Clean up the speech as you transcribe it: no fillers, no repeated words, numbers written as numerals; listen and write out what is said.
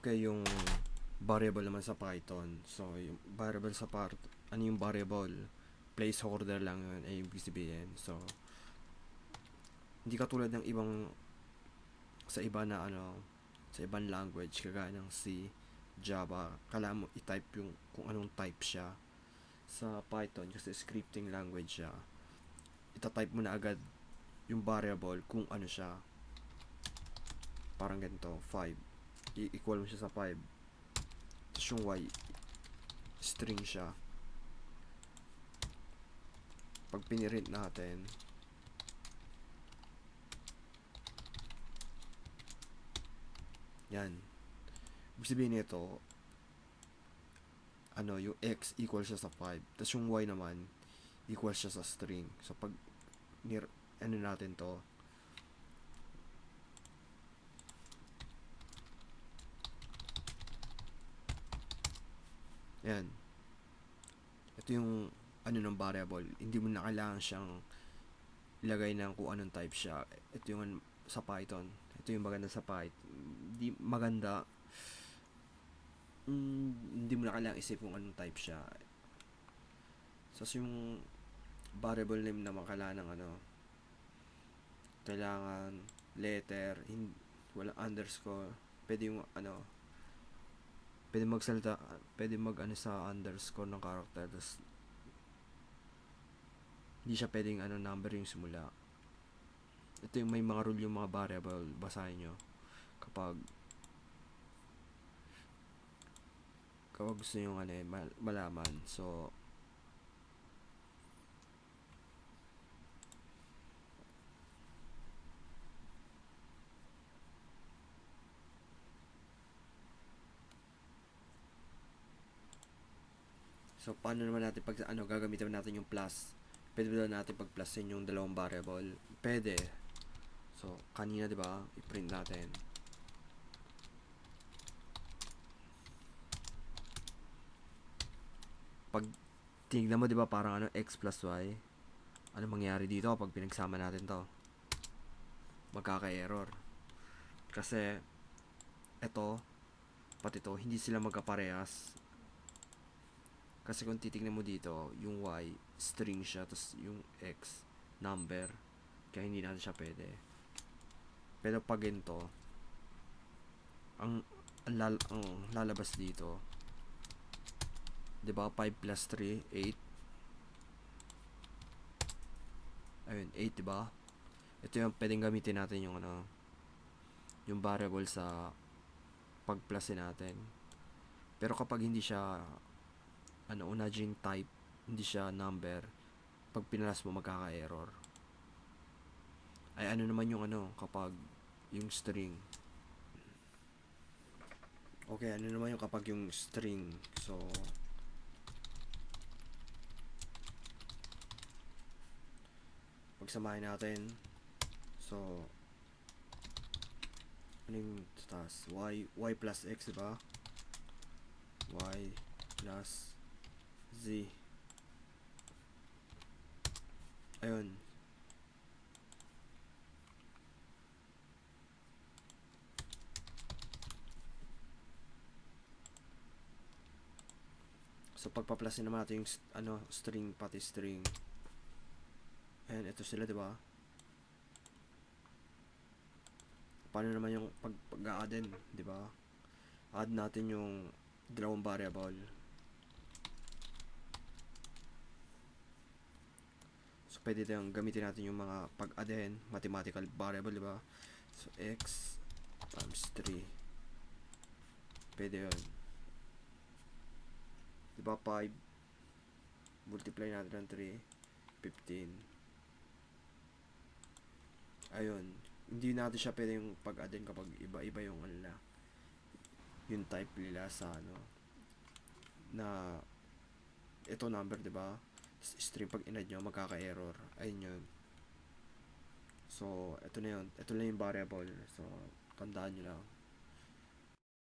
Okay, yung variable naman sa Python. So, yung variable sa ano yung variable? Placeholder lang yun, ay ibig sabihin. So, hindi katulad ng sa iba na sa ibang language, kagaya ng C, Java, kailangan mo i-type yung kung anong type siya. Sa Python, kasi scripting language siya, ita-type mo na agad yung variable kung ano siya. Parang ganito, 5. I-equal mo siya sa 5. Tapos yung Y, string siya. Pag pinirint natin, yan. Ibig sabihin nito, yung X equal siya sa 5. Tapos yung Y naman, equal siya sa string. So, pag natin to, yan. Ito yung ng variable. Hindi mo na kailangan siyang ilagay ng kung anong type siya. Ito yung sa Python. Ito yung maganda sa Python. Hindi maganda. Hindi mo na kailangan isip kung anong type siya. So, yung variable name naman kailangan ng kailangan letter, walang underscore. Pwede yung pwede magsalita, pwede sa underscore ng character, tapos hindi siya pwedeng number yung simula. Ito yung may mga rule yung mga variable, basahin nyo kapag gusto nyo malaman. So, paano naman natin pag gagamitin natin yung plus? Pwede ba natin pag-plusin yung dalawang variable? Pwede. So, kanina 'di ba? I-print natin. Pag tingnan mo 'di ba parang x plus y? Ano mangyayari dito pag pinagsama natin 'to? Magkaka-error. Kasi ito pati ito hindi sila magkaparehas. Kasi kung titingnan mo dito, yung y string siya, tapos yung x number. Kaya hindi natin siya pwede. Pero pag ganito, ang lalabas dito, 'di ba? 5 plus 3, 8. Ayun, 8, 'di ba? Ito yung pwedeng gamitin natin yung yung variable sa pag-plusin natin. Pero kapag hindi siya unaging type, hindi siya number, pag pinalas mo magkaka-error. Ay naman yung kapag yung string. Okay, naman yung kapag yung string. So, pagsamahin natin. So, yung taas? Y plus x, diba? Y plus z. Ayun. So, pagpa-plusin naman natin yung string, pati string. Ayan, ito sila, diba? Paano naman yung pag-a-add-in, diba? Add natin yung dalawang variable. So, pwede tayong gamitin natin yung mga pag-add-in, mathematical variable, diba? So, x times 3. Pwede yun. Diba 5? Multiply natin ng 3. 15. Ayun. Hindi natin siya pwede yung pag-add-in kapag iba-iba yung yung type nila sa na ito number, diba? String pag in-add nyo, magkaka-error. Ayun yun. So, ito na yun. Ito lang yung variable. So, tandaan nyo lang.